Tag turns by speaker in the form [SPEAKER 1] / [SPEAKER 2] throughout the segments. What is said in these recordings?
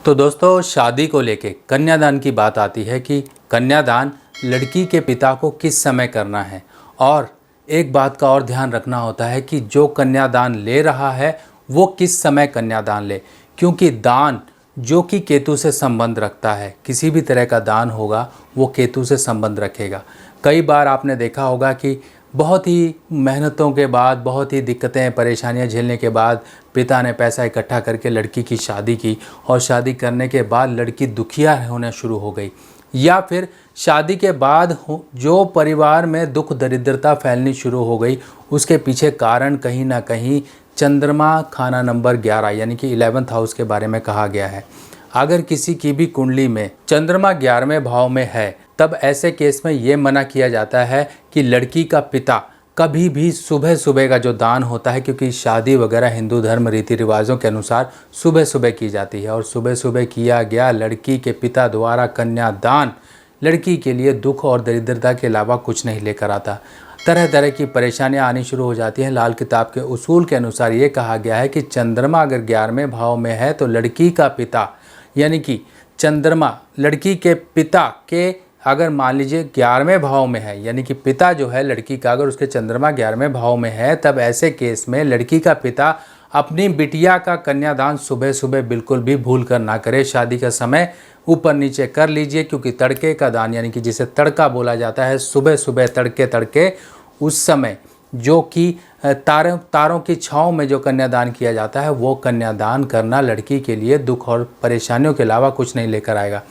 [SPEAKER 1] तो दोस्तों, शादी को लेके कन्यादान की बात आती है कि कन्यादान लड़की के पिता को किस समय करना है। और एक बात का और ध्यान रखना होता है कि जो कन्यादान ले रहा है वो किस समय कन्यादान ले, क्योंकि दान जो कि केतु से संबंध रखता है, किसी भी तरह का दान होगा वो केतु से संबंध रखेगा। कई बार आपने देखा होगा कि बहुत ही मेहनतों के बाद, बहुत ही दिक्कतें परेशानियां झेलने के बाद पिता ने पैसा इकट्ठा करके लड़की की शादी की, और शादी करने के बाद लड़की दुखिया होना शुरू हो गई, या फिर शादी के बाद जो परिवार में दुख दरिद्रता फैलनी शुरू हो गई, उसके पीछे कारण कहीं ना कहीं चंद्रमा खाना नंबर 11 यानी कि 11th हाउस के बारे में कहा गया है। अगर किसी की भी कुंडली में चंद्रमा 11वें भाव में है, तब ऐसे केस में ये मना किया जाता है कि लड़की का पिता कभी भी सुबह सुबह का जो दान होता है, क्योंकि शादी वगैरह हिंदू धर्म रीति रिवाजों के अनुसार सुबह सुबह की जाती है, और सुबह सुबह किया गया लड़की के पिता द्वारा कन्यादान लड़की के लिए दुख और दरिद्रता के अलावा कुछ नहीं लेकर आता। तरह तरह की परेशानियां आनी शुरू हो जाती हैं। लाल किताब के उसूल के अनुसार ये कहा गया है कि चंद्रमा अगर 11वें भाव में है तो लड़की का पिता यानी कि चंद्रमा लड़की के पिता के अगर मान लीजिए 11वें भाव में है, यानी कि पिता जो है लड़की का अगर उसके चंद्रमा 11वें भाव में है, तब ऐसे केस में लड़की का पिता अपनी बिटिया का कन्यादान सुबह सुबह बिल्कुल भी भूल कर ना करे। शादी का समय ऊपर नीचे कर लीजिए, क्योंकि तड़के का दान यानी कि जिसे तड़का बोला जाता है, सुबह सुबह तड़के तड़के उस समय जो कि तारों की छाँव में जो कन्यादान किया जाता है, वो कन्यादान करना लड़की के लिए दुख और परेशानियों के अलावा कुछ नहीं लेकर आएगा।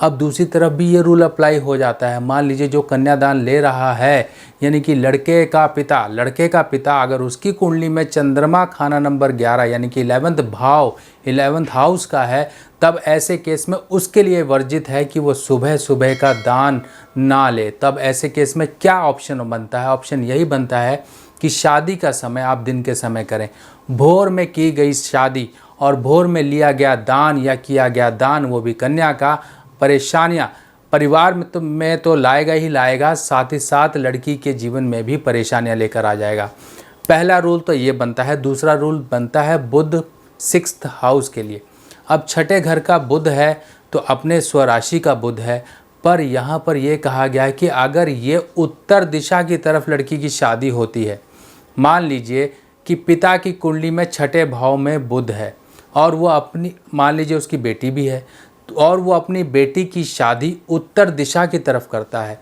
[SPEAKER 1] अब दूसरी तरफ भी ये रूल अप्लाई हो जाता है। मान लीजिए जो कन्यादान ले रहा है यानी कि लड़के का पिता अगर उसकी कुंडली में चंद्रमा खाना नंबर 11 यानी कि 11th भाव 11th हाउस का है, तब ऐसे केस में उसके लिए वर्जित है कि वो सुबह सुबह का दान ना ले। तब ऐसे केस में क्या ऑप्शन बनता है? ऑप्शन यही बनता है कि शादी का समय आप दिन के समय करें। भोर में की गई शादी और भोर में लिया गया दान या किया गया दान, वो भी कन्या का, परेशानियाँ परिवार में तो लाएगा ही लाएगा, साथ ही साथ लड़की के जीवन में भी परेशानियाँ लेकर आ जाएगा। पहला रूल तो ये बनता है। दूसरा रूल बनता है बुध 6th हाउस के लिए। अब छठे घर का बुध है तो अपने स्वराशि का बुध है, पर यहाँ पर यह कहा गया है कि अगर ये उत्तर दिशा की तरफ लड़की की शादी होती है, मान लीजिए कि पिता की कुंडली में छठे भाव में बुध है और वो अपनी, मान लीजिए उसकी बेटी भी है, और वो अपनी बेटी की शादी उत्तर दिशा की तरफ करता है,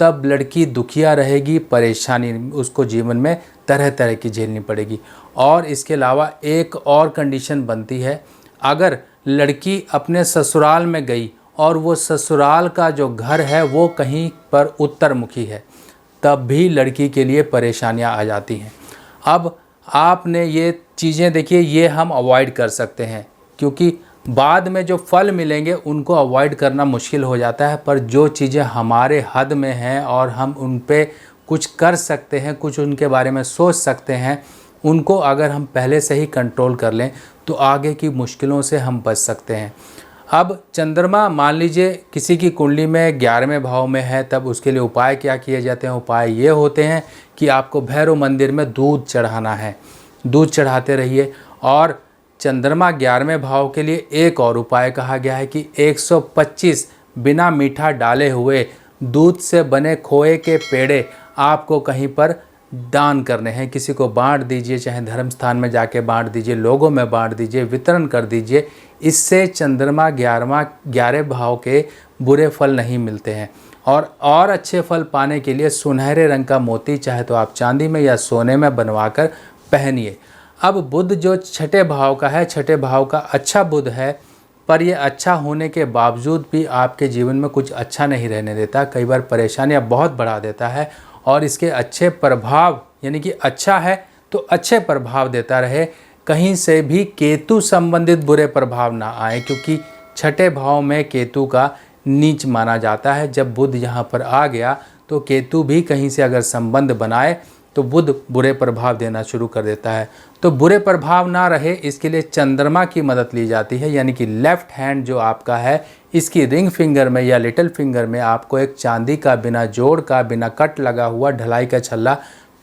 [SPEAKER 1] तब लड़की दुखिया रहेगी, परेशानी उसको जीवन में तरह तरह की झेलनी पड़ेगी। और इसके अलावा एक और कंडीशन बनती है, अगर लड़की अपने ससुराल में गई और वो ससुराल का जो घर है वो कहीं पर उत्तरमुखी है, तब भी लड़की के लिए परेशानियां आ जाती हैं। अब आपने ये चीज़ें देखिए, ये हम अवॉइड कर सकते हैं, क्योंकि बाद में जो फल मिलेंगे उनको अवॉइड करना मुश्किल हो जाता है। पर जो चीज़ें हमारे हद में हैं और हम उन पे कुछ कर सकते हैं, कुछ उनके बारे में सोच सकते हैं, उनको अगर हम पहले से ही कंट्रोल कर लें तो आगे की मुश्किलों से हम बच सकते हैं। अब चंद्रमा मान लीजिए किसी की कुंडली में 11वें भाव में है, तब उसके लिए उपाय क्या किए जाते हैं? उपाय ये होते हैं कि आपको भैरव मंदिर में दूध चढ़ाना है, दूध चढ़ाते रहिए। और चंद्रमा 11वें भाव के लिए एक और उपाय कहा गया है कि 125 बिना मीठा डाले हुए दूध से बने खोए के पेड़े आपको कहीं पर दान करने हैं। किसी को बांट दीजिए, चाहे धर्म स्थान में जाके बांट दीजिए, लोगों में बांट दीजिए, वितरण कर दीजिए। इससे चंद्रमा 11वें भाव के बुरे फल नहीं मिलते हैं। और अच्छे फल पाने के लिए सुनहरे रंग का मोती चाहे तो आप चांदी में या सोने में बनवाकर पहनिए। अब बुध जो छठे भाव का है, छठे भाव का अच्छा बुध है, पर यह अच्छा होने के बावजूद भी आपके जीवन में कुछ अच्छा नहीं रहने देता। कई बार परेशानियां बहुत बढ़ा देता है, और इसके अच्छे प्रभाव यानी कि अच्छा है तो अच्छे प्रभाव देता रहे, कहीं से भी केतु संबंधित बुरे प्रभाव ना आए, क्योंकि छठे भाव में केतु का नीच माना जाता है। जब बुध यहाँ पर आ गया तो केतु भी कहीं से अगर संबंध बनाए तो बुध बुरे प्रभाव देना शुरू कर देता है। तो बुरे प्रभाव ना रहे, इसके लिए चंद्रमा की मदद ली जाती है, यानी कि लेफ्ट हैंड जो आपका है, इसकी रिंग फिंगर में या लिटिल फिंगर में आपको एक चांदी का बिना जोड़ का, बिना कट लगा हुआ ढलाई का छल्ला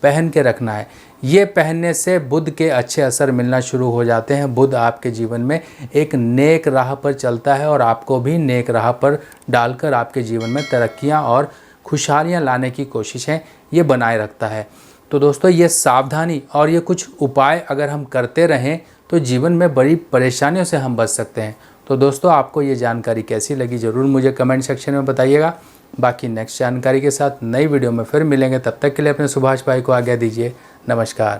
[SPEAKER 1] पहन के रखना है। ये पहनने से बुध के अच्छे असर मिलना शुरू हो जाते हैं। बुध आपके जीवन में एक नेक राह पर चलता है और आपको भी नेक राह पर डालकर आपके जीवन में तरक्कियां और खुशहालियां लाने की कोशिशें ये बनाए रखता है। तो दोस्तों, ये सावधानी और ये कुछ उपाय अगर हम करते रहें तो जीवन में बड़ी परेशानियों से हम बच सकते हैं। तो दोस्तों, आपको ये जानकारी कैसी लगी ज़रूर मुझे कमेंट सेक्शन में बताइएगा। बाकी नेक्स्ट जानकारी के साथ नई वीडियो में फिर मिलेंगे। तब तक के लिए अपने सुभाष भाई को आज्ञा दीजिए। नमस्कार।